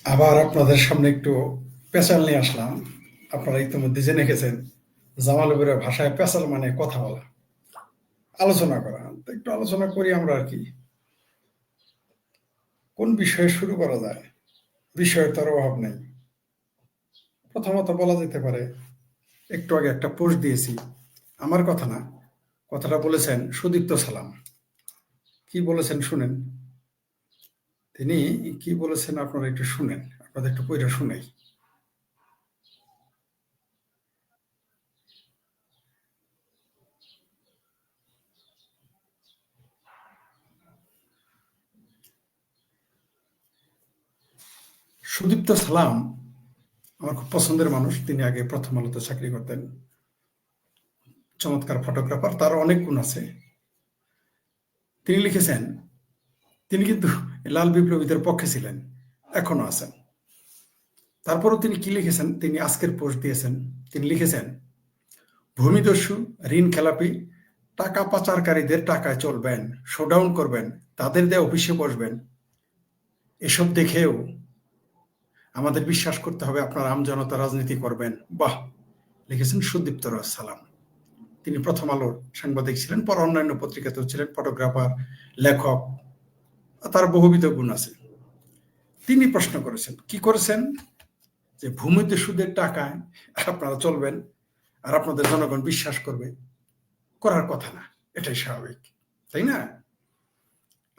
আবার আপনাদের সামনে একটু পেঁচাল নিয়ে আসলাম। আপনারা ইতিমধ্যে জেনে গেছেন জামালপুরের ভাষায় পেঁচাল মানে কথা বলা, আলোচনা করা। তো একটু আলোচনা করি আমরা আর কি। কোন বিষয়ে শুরু করা যায়? বিষয়ের তার অভাব নেই। প্রথমত বলা যেতে পারে, একটু আগে একটা পোস্ট দিয়েছি, আমার কথা না, কথাটা বলেছেন সুদীপ্ত সালাম। কি বলেছেন শুনেন। তিনি কি বলেছেন আপনারা একটু শুনেন, আপনাদের একটু পইরা শুনাই। সুদীপ্ত সালাম আমার খুব পছন্দের মানুষ। তিনি আগে প্রথম আলোতে চাকরি করতেন, চমৎকার ফটোগ্রাফার, তার অনেক গুণ আছে। তিনি লিখেছেন, তিনি কিন্তু লাল বিপ্লবীদের পক্ষে ছিলেন, এখনো আছেন। তারপরও তিনি কি লিখেছেন, তিনি আজকের পোস্ট দিয়েছেন। তিনি লিখেছেন, ভূমিদস্যু, ঋণ খেলাপি, টাকা পাচারকারীদের টাকায় চলবেন, শোডাউন করবেন, তাদের দেয়া অফিসে বসবেন। এসব দেখেও আমাদের বিশ্বাস করতে হবে আপনার আমজনতা রাজনীতি করবেন। বাহ! লিখেছেন সুদীপ্ত সালাম। তিনি প্রথম আলোর সাংবাদিক ছিলেন, পর অন্যান্য পত্রিকাতেও ছিলেন, ফটোগ্রাফার, লেখক, তার বহুবিধ গুণ আছে। তিনি প্রশ্ন করেছেন, কি করেছেন, যে ভূমিদস্যুদের টাকায় আপনারা চলবেন আর আপনাদের জনগণ বিশ্বাস করবে, করার কথা না, এটাই স্বাভাবিক, তাই না?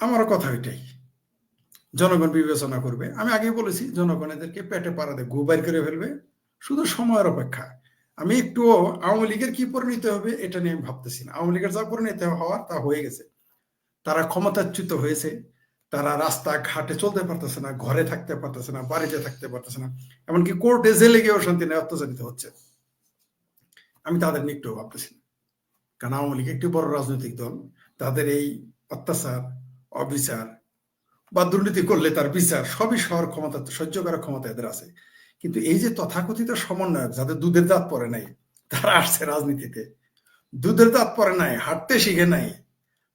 আমারও কথা ওইটাই, জনগণ বিবেচনা করবে। আমি আগেই বলেছি, জনগণ এদেরকে পেটে পাড়া দিয়ে গু বাইর করে ফেলবে, শুধু সময়ের অপেক্ষা। আমি একটু আওয়ামী লীগের কি পরিণত হবে এটা নিয়ে আমি ভাবতেছি না। আওয়ামী লীগের যা পরিণত হওয়ার তা হয়ে গেছে। তারা ক্ষমতাচ্যুত হয়েছে, তারা রাস্তা ঘাটে চলতে পারতেছে না, ঘরে থাকতে পারতেছে না, বাড়িতে থাকতে পারতেছে না, এমনকি কোর্টে জেলে গিয়েও শান্তি নেই, অত্যাচারিত হচ্ছে। আমি তাদের নিয়ে একটু ভাবতেছি না, কারণ আওয়ামী লীগ একটি বড় রাজনৈতিক দল। তাদের এই অত্যাচার, অবিচার বা দুর্নীতি করলে তার বিচার সবই সহর ক্ষমতা, সহ্য করার ক্ষমতা এদের আছে। কিন্তু এই যে তথাকথিত সমন্বয়ক, যাদের দুধের দাঁত পড়ে নাই, তারা আসছে রাজনীতিতে। দুধের দাঁত পড়ে নাই, হাঁটতে শিখে নাই,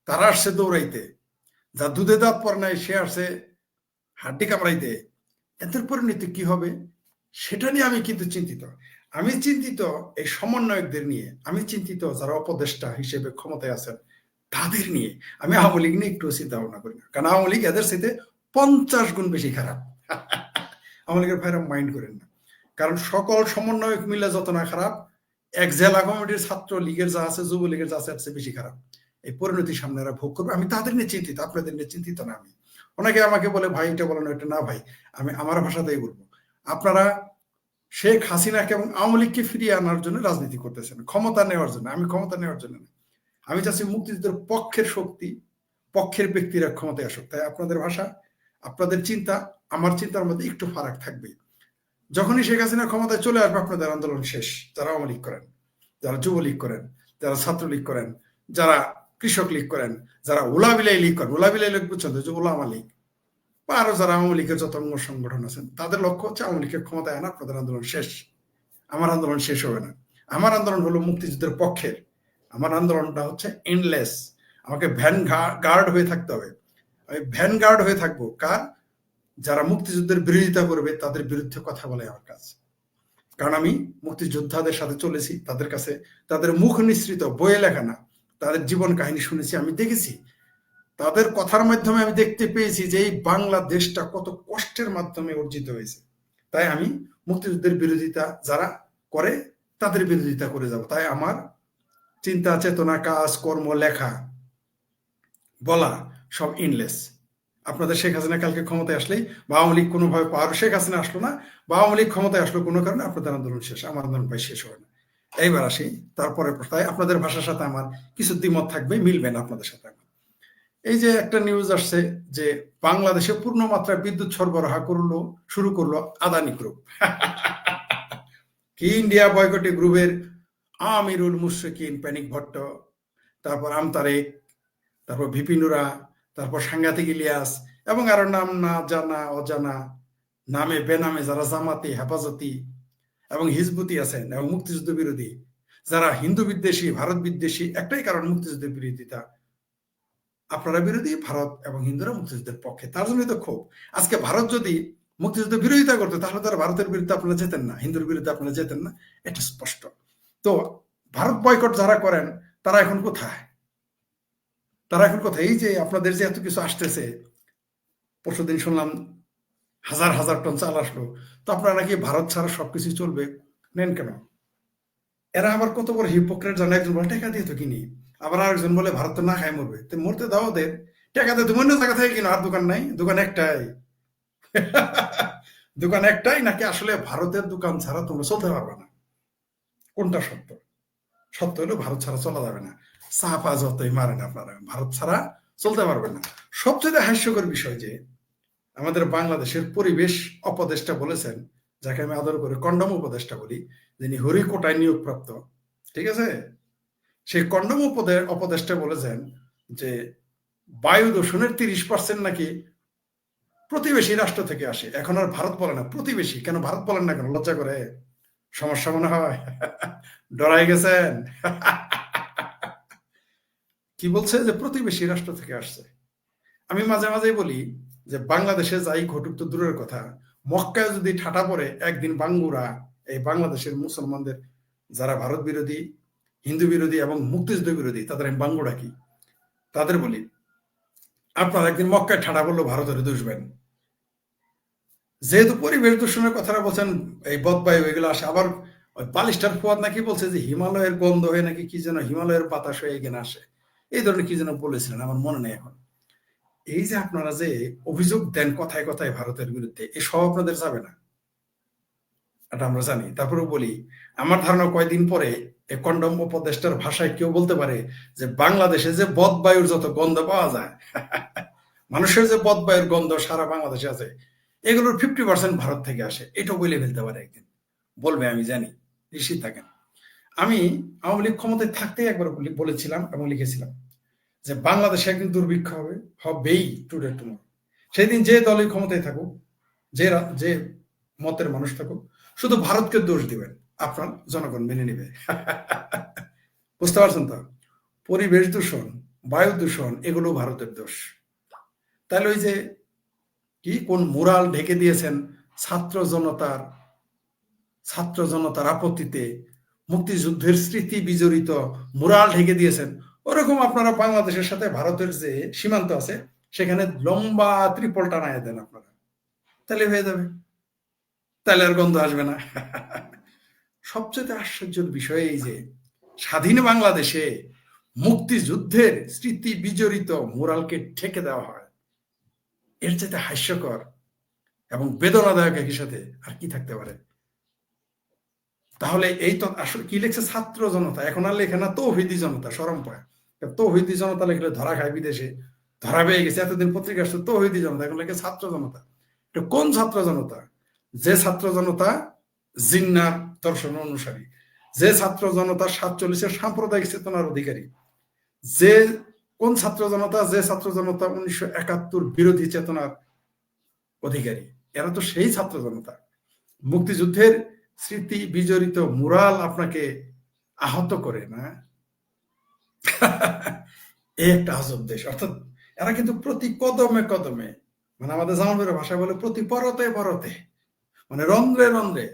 তারা আসছে দৌড়াইতে। যার দুধের দাঁত পড়ে নাই সে আসছে হাড্ডি কামড়াইতে। এদের পরিণতি কি হবে সেটা নিয়ে আমি কিন্তু চিন্তিত। আমি চিন্তিত এই সমন্বয়কদের নিয়ে, আমি চিন্তিত যারা উপদেষ্টা হিসেবে ক্ষমতায় আছেন তাদের নিয়ে। আমি আওয়ামী লীগ নিয়ে একটু চিন্তা ভাবনা করি না, কারণ আওয়ামী লীগ এদের সাথে 50 গুণ বেশি খারাপ। আওয়ামী লীগের ভাইরা মাইন্ড করেন না, কারণ সকল সমন্বয়ক মিলে যত না খারাপ, এক জেলা কমিটির ছাত্র লীগের যা আছে, যুবলীগের যা আছে, বেশি খারাপ। এই পরিণতি সামনে এরা ভোগ করবে। আমি তাদের নিয়ে চিন্তিত, আপনাদের নিয়ে চিন্তিত না আমি। অনেকে আমাকে বলে, ভাই এটা বলেন, এটা না ভাই। আমি আমার ভাষাতেই বলবো, আপনারা শেখ হাসিনাকে এবং আওয়ামী লীগকে ফিরিয়ে আনার জন্য রাজনীতি করতেছেন, ক্ষমতা নেওয়ার জন্য। আমি ক্ষমতা নেওয়ার জন্য না, আমি চাচ্ছি মুক্তিযুদ্ধের পক্ষের শক্তি, পক্ষের ব্যক্তিরা ক্ষমতায় আসুক। তাই আপনাদের ভাষা, আপনাদের চিন্তা, আমার চিন্তার মধ্যে একটু ফারাক থাকবে। যখনই শেখ হাসিনা ক্ষমতায় চলে আসবে, আপনাদের আন্দোলন শেষ। যারা আওয়ামী লীগ করেন, যারা যুবলীগ করেন, যারা ছাত্রলীগ করেন, যারা কৃষক লীগ করেন, যারা ওলাবিলাই লীগ করেন, ওলাবিলাই লীগ বুঝছেন তো, যে ওলামা লীগ, বা আরো যারা আওয়ামী লীগের যত অঙ্গ সংগঠন আছেন, তাদের লক্ষ্য হচ্ছে আওয়ামী লীগের ক্ষমতায় আনা, আপনাদের আন্দোলন শেষ। আমার আন্দোলন শেষ হবে না। আমার আন্দোলন হলো মুক্তিযুদ্ধের পক্ষের। আমার আন্দোলনটা হচ্ছে এন্ডলেস। আমাকে ভ্যান গার্ড হয়ে থাকতে হবে। আমি ভ্যান গার্ড হয়ে থাকবো কার? যারা মুক্তিযুদ্ধের বিরোধিতা করবে তাদের বিরুদ্ধে কথা বলে আমার কাজ। কারণ আমি মুক্তিযোদ্ধাদের সাথে চলেছি, তাদের কাছে তাদের মুখ নিঃসৃত, বইয়ে লেখা না, তাদের জীবন কাহিনী শুনেছি, আমি দেখেছি। তাদের কথার মাধ্যমে আমি দেখতে পেয়েছি যে এই বাংলাদেশটা কত কষ্টের মাধ্যমে অর্জিত হয়েছে। তাই আমি মুক্তিযুদ্ধের বিরোধিতা যারা করে তাদের বিরোধিতা করে যাব। তাই আমার চিন্তা, চেতনা, কাজ, কর্ম, লেখা, বলা সব ইনলেস। আপনাদের শেখ হাসিনা কালকে ক্ষমতায় আসলেই, বা আওয়ামী লীগ কোনোভাবে পাওয়ার, শেখ হাসিনা আসলো না বা আওয়ামী লীগ ক্ষমতায় আসলো কোনো কারণে, আপনাদের আন্দোলন শেষ, আমার আন্দোলন ভাই শেষ হবে না। এইবার আসি তারপরে, তাই আপনাদের ভাষার সাথে আমার কিছু দ্বিমত থাকবে, মিলবে না আপনাদের সাথে আমার। এই যে একটা নিউজ আসছে যে বাংলাদেশে পূর্ণ মাত্রায় বিদ্যুৎ সরবরাহ শুরু করলো আদানি গ্রুপ। কি ইন্ডিয়া বয়কটে গ্রুপের আমিরুল মুশরিকিন, প্যানিক ভট্ট, তারপর আমতারেক, তারপর ভিপিনুরা, তারপর সাংঘাতিক ইলিয়াস, এবং আরো নাম না জানা অজানা নামে বেনামে যারা জামাতি, হেফাজতি এবং হিজবুতি আছেন, এবং মুক্তিযুদ্ধ বিরোধী, যারা হিন্দু বিদ্বেষী, ভারত বিদ্বেষী। একটাই কারণ, মুক্তিযুদ্ধের বিরোধিতা। আপনারা বিরোধী, ভারত এবং হিন্দুরা মুক্তিযুদ্ধের পক্ষে, তার জন্যই তো ক্ষোভ। আজকে ভারত যদি মুক্তিযুদ্ধ বিরোধিতা করতো, তাহলে তারা ভারতের বিরুদ্ধে আপনারা যেতেন না, হিন্দুর বিরুদ্ধে আপনারা যেতেন না, এটা স্পষ্ট। তো ভারত বয়কট যারা করেন তারা এখন কোথায়? তারা এখন কোথায়? এই যে আপনাদের যে এত কিছু আসতেছে, পরশুদিন শুনলাম হাজার হাজার টন চাল আসলো, তো আপনারা নাকি ভারত ছাড়া সবকিছু চলবে, নেন কেন? এরা আবার কত বড় হিপোক্রেট জানে, একজন বলে টাকা দিয়ে তো কিনি, আবার আরেকজন বলে ভারত তো না খায় মরবে, তো মরতে দাও ওদের, টাকা দিয়ে তুমি অন্য জায়গা থেকে কিনো, আর দোকান নাই, দোকান একটাই। দোকান একটাই, নাকি আসলে ভারতের দোকান ছাড়া তোমরা চলতে পারবে না? কোনটা সত্য? সত্য হলো ভারত ছাড়া চলা যাবে না। চাপা যতই মারেন আপনারা, ভারত ছাড়া চলতে পারবেন না। সবচেয়ে হাস্যকর বিষয় যে আমাদের বাংলাদেশের পরিবেশ উপদেষ্টা বলেছেন, যাকে আমি আদর করে কন্ডম উপদেষ্টা বলি, যিনি হরিকোটায় নিয়োগপ্রাপ্ত, ঠিক আছে, সেই কন্ডম উপদেষ্টা বলেছেন যে বায়ু দূষণের 30% নাকি প্রতিবেশী রাষ্ট্র থেকে আসে। এখন আর ভারত বলে না, প্রতিবেশী। কেন ভারত বলেন না কেন? লজ্জা করে? সমস্যা মনে হয়? ডরাই গেছেন? কি বলছে? যে প্রতিবেশী রাষ্ট্র থেকে আসছে। আমি মাঝে মাঝেই বলি যে বাংলাদেশে যাই ঘটুক তো দূরের কথা, মক্কায় যদি ঠাটা পড়ে একদিন বাঙ্গুরা, এই বাংলাদেশের মুসলমানদের যারা ভারত বিরোধী, হিন্দু বিরোধী এবং মুক্তিযুদ্ধ বিরোধী, তাদের আমি বাঙ্গু ডাকি, তাদের বলি আপনারা একদিন মক্কায় ঠাটা পড়লো ভারতের দুষবেন। যেহেতু পরিবেশ দূষণের কথাটা বলছেন, এই বদবায়ু এগুলো আসে, আবার ওই বালিস্টার ফুয়াদ নাকি বলছে যে হিমালয়ের গন্ধ হয়ে নাকি কি যেন হিমালয়ের বাতাস হয়ে এখানে আসে, এই ধরনের কি যেন বলেছিলেন, আমার মনে নেই এখন। এই যে আপনারা যে অভিযোগ দেন কথায় কথায় ভারতের বিরুদ্ধে, এসব আপনাদের যাবে না, এটা আমরা জানি। তারপরে বলি, আমার ধারণা কয়দিন পরে এই কন্ডম উপদেষ্টার ভাষায় কেউ বলতে পারে যে বাংলাদেশে যে বদবায়ুর যত গন্ধ পাওয়া যায়, মানুষের যে বদবায়ুর গন্ধ সারা বাংলাদেশে আছে, এগুলোর 50% ভারত থেকে আসে, এটাও বলে ফেলতে পারে একদিন, বলবে, আমি জানি, নিশ্চিত থাকেন। আমি আওয়ামী লীগ ক্ষমতায় থাকতেই একবার বলেছিলাম এবং লিখেছিলাম যে বাংলাদেশে একদিন দুর্ভিক্ষ হবে, হবেই, টুডে টুমরো। সেদিন যে দলই ক্ষমতায় থাকুক, যে মতের মানুষ থাকুক, শুধু ভারতকে দোষ দিবেন, আপনার জনগণ মেনে নেবে। বুঝতে পারছেন তো? পরিবেশ দূষণ, বায়ু দূষণ, এগুলো ভারতের দোষ। তাহলে ওই যে কি কোন মুরাল ঢেকে দিয়েছেন ছাত্র জনতার আপত্তিতে, মুক্তিযুদ্ধের স্মৃতি বিজড়িত মুরাল ঢেকে দিয়েছেন, ওরকম আপনারা বাংলাদেশের সাথে ভারতের যে সীমান্ত আছে সেখানে লম্বা ত্রিপল টানায় দেন আপনারা, তাহলে হয়ে যাবে, তাহলে আর গন্ধ আসবে না। সবচেয়ে আশ্চর্যের বিষয় এই যে স্বাধীন বাংলাদেশে মুক্তিযুদ্ধের স্মৃতি বিজড়িত মুরালকে ঠেকে দেওয়া হয়, এর চাইতে হাস্যকর এবং বেদনাদায়ক একই সাথে আর কি থাকতে পারে? তাহলে এই তো আসলে কি লিখছে ছাত্র জনতা, এখন আর লেখে না তৌহিদি জনতা, শরম পায়। তৌহিদি জনতা লিখলে ধরা খায় বিদেশে, ধরা পেয়ে গেছে, এতদিন পত্রিকা আসতো তৌহিদি জনতা, এখন লেখে ছাত্র জনতা। এটা কোন ছাত্র জনতা? যে ছাত্র জনতা জিন্নার দর্শন অনুসারী, যে ছাত্র জনতা 47-এর সাম্প্রদায়িক চেতনার অধিকারী, যে কোন ছাত্র জনতা? যে ছাত্র জনতা 1971 বিরোধী চেতনার অধিকারী, এরা তো সেই ছাত্র জনতা। মুক্তিযুদ্ধের স্মৃতি বিজড়িত মুরাল আপনাকে আহত করে না? এই একটা আজব দেশ। অর্থাৎ এরা কিন্তু প্রতি কদমে কদমে, মানে আমাদের জামানের ভাষায় বলে প্রতি পরতে পরতে, মানে রন্ধ্রে রন্ধ্রে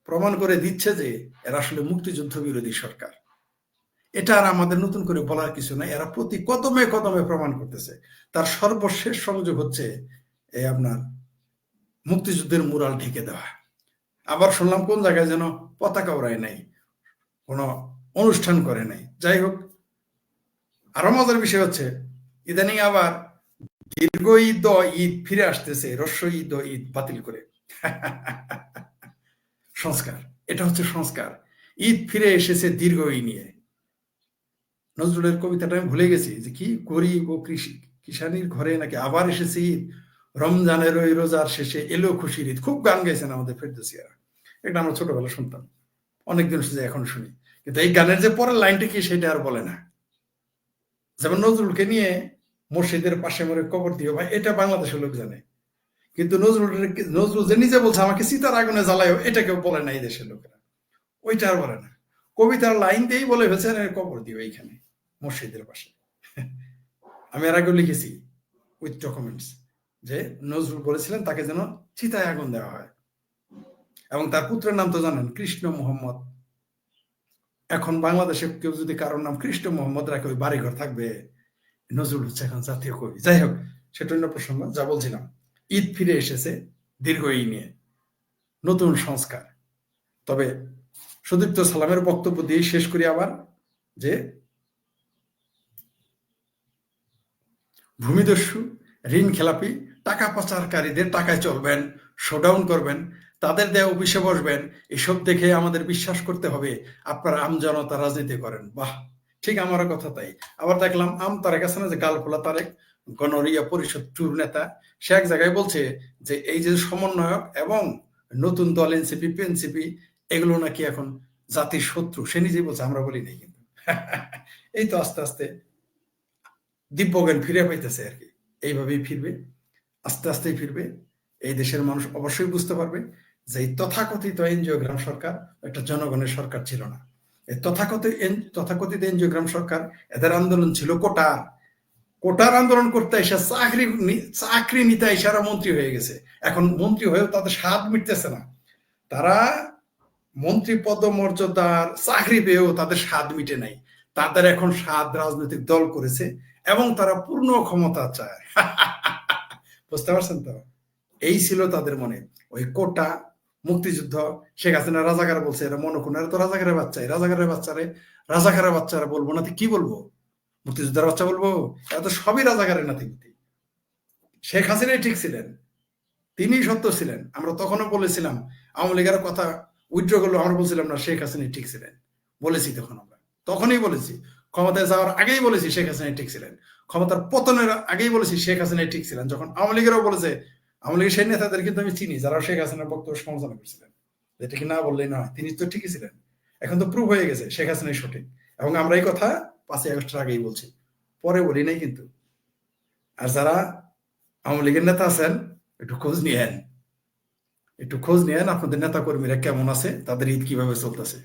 প্রমাণ করে দিচ্ছে যে এরা আসলে মুক্তিযুদ্ধ বিরোধী সরকার। এটা আর আমাদের নতুন করে বলার কিছু নাই, এরা প্রতি কদমে কদমে প্রমাণ করতেছে। তার সর্বশেষ সংযোগ হচ্ছে এই আপনার মুক্তিযুদ্ধের মুরাল ঢেকে দেওয়া। আবার শুনলাম কোন জায়গায় যেন পতাকা ওড়ায় নাই, কোনো অনুষ্ঠান করে নাই। যাই হোক, আরো মজার বিষয় হচ্ছে ইদানিং আবার দীর্ঘ ঈদ ঈদ ফিরে আসতেছে হ্রস্ব ঈদ ঈদ বাতিল করে। সংস্কার, এটা হচ্ছে সংস্কার। ঈদ ফিরে এসেছে দীর্ঘ ই নিয়ে। নজরুলের কবিতাটা আমি ভুলে গেছি যে কি, গরিব ও কিষানির ঘরে নাকি আবার এসেছে ঈদ, রমজানের ওই রোজার শেষে এলো খুশির ঈদ। খুব গান গাইছেন আমাদের ফেরদৌসিয়ারা, এটা আমরা ছোটবেলা শুনতাম, অনেকদিন শুনে এখন শুনি, কিন্তু এই গানের যে পরের লাইনটা কি সেটা আর বলে না। যেমন নজরুলকে নিয়ে মসজিদের পাশে মরে কবর দিও ভাই, এটা বাংলাদেশের লোক জানে, কিন্তু নজরুল যে নিজে বলছে আমাকে সীতার আগুনে জ্বালায়ও, এটা কেউ বলে না এই দেশের লোকেরা, ওইটা আর বলে না। কবিতার লাইন দিয়েই বলে ফেলছেন কবর দিও এইখানে মসজিদের পাশে। আমি এর আগেও লিখেছি উইথ ডকুমেন্টস যে নজরুল বলেছিলেন তাকে যেন চিতায় আগুন দেওয়া হয়। এবং তার পুত্রের নাম তো জানেন, কৃষ্ণ মোহাম্মদ। এখন বাংলাদেশে কেউ যদি কারোর নাম কৃষ্ণ মোহাম্মদ রাখে, ওই বাড়িঘর থাকবে? নজরুল হচ্ছে এখন জাতীয় কবি। যাই হোক, সেটা অন্য প্রসঙ্গ। যা বলছিলাম, ঈদ ফিরে এসেছে দীর্ঘ এই নিয়ে, নতুন সংস্কার। তবে সুদীপ্ত সালামের বক্তব্য দিয়ে শেষ করি আবার, যে ভূমিদস্যু, ঋণ খেলাপি, টাকা পাচারকারীদের টাকায় চলবেন, শোডাউন করবেন, তাদের দেয়া অফিসে বসবেন, এসব দেখে আমাদের বিশ্বাস করতে হবে আপনারা আমজনতা রাজনীতি করেন। বাহ, ঠিক আমারও কথা তাই। আবার দেখলাম তারেক আছে না, যে গালফোলা তারেক, গণরিয়া পরিষদ টুর নেতা, সে এক জায়গায় বলছে যে এই যে সমন্বয়ক এবং নতুন দল এনসিপি পিএনসিপি, এগুলো নাকি এখন জাতির শত্রু। সে নিজেই বলছে, আমরা বলি নাই কিন্তু। এই তো আস্তে আস্তে দিব্যজ্ঞান ফিরে পাইতেছে আর কি। এইভাবেই ফিরবে, আস্তে আস্তেই ফিরবে। এই দেশের মানুষ অবশ্যই বুঝতে পারবে যে এই তথাকথিত এনজিওগ্রাম সরকার একটা জনগণের সরকার ছিল না। এই তথাকথিত এনজিওগ্রাম সরকার, এদের আন্দোলন ছিল কোটার আন্দোলন করতে এসে চাকরি নিতে এসারা মন্ত্রী হয়ে গেছে। এখন মন্ত্রী হয়েও তাদের স্বাদ মিটতেছে না। তারা মন্ত্রী পদমর্যাদার চাকরি পেয়েও তাদের স্বাদ মিটে নাই। তাদের এখন স্বাদ রাজনৈতিক দল করেছে এবং তারা পূর্ণ ক্ষমতা চায়। বুঝতে পারছেন তো? এই ছিল তাদের মনে। ওই কোটা, মুক্তিযুদ্ধ, শেখ হাসিনা রাজাকার বলছে, এরা মনে তো রাজাকারের বাচ্চা, রাজাকারের বাচ্চারা বলবো না, কি বলবো? মুক্তিযোদ্ধার বাচ্চা বলবো? এরা তো সবই রাজাকারের নাতিপুতি। শেখ হাসিনাই ঠিক ছিলেন, তিনি সত্য ছিলেন। আমরা তখনও বলেছিলাম, আওয়ামী লীগের কথা উইথড্র করলো, আমরা বলছিলাম না শেখ হাসিনাই ঠিক ছিলেন, বলেছি তখন। আমরা তখনই বলেছি, ক্ষমতায় যাওয়ার আগেই বলেছি শেখ হাসিনাই ঠিক ছিলেন, ক্ষমতার পতনের আগেই বলেছি শেখ হাসিনাই ঠিক ছিলেন। যখন আওয়ামী লীগেরও বলেছে, আওয়ামী লীগের সেই নেতাদের কিন্তু আমি চিনি যারা শেখ হাসিনার বক্তব্য সমালোচনা করছিলেন, যেটা কি না বললেই নয়, তিনি তো ঠিকই ছিলেন। এখন তো প্রুভ হয়ে গেছে শেখ হাসিনাই সঠিক, এবং আমরা এই কথা 5ই আগস্টের আগেই বলছি, পরে বলি নাই কিন্তু। আর যারা আওয়ামী লীগের নেতা আছেন, একটু খোঁজ নিয়েন, আপনাদের নেতা কর্মীরা কেমন আছে, তাদের ঈদ কিভাবে চলতেছে।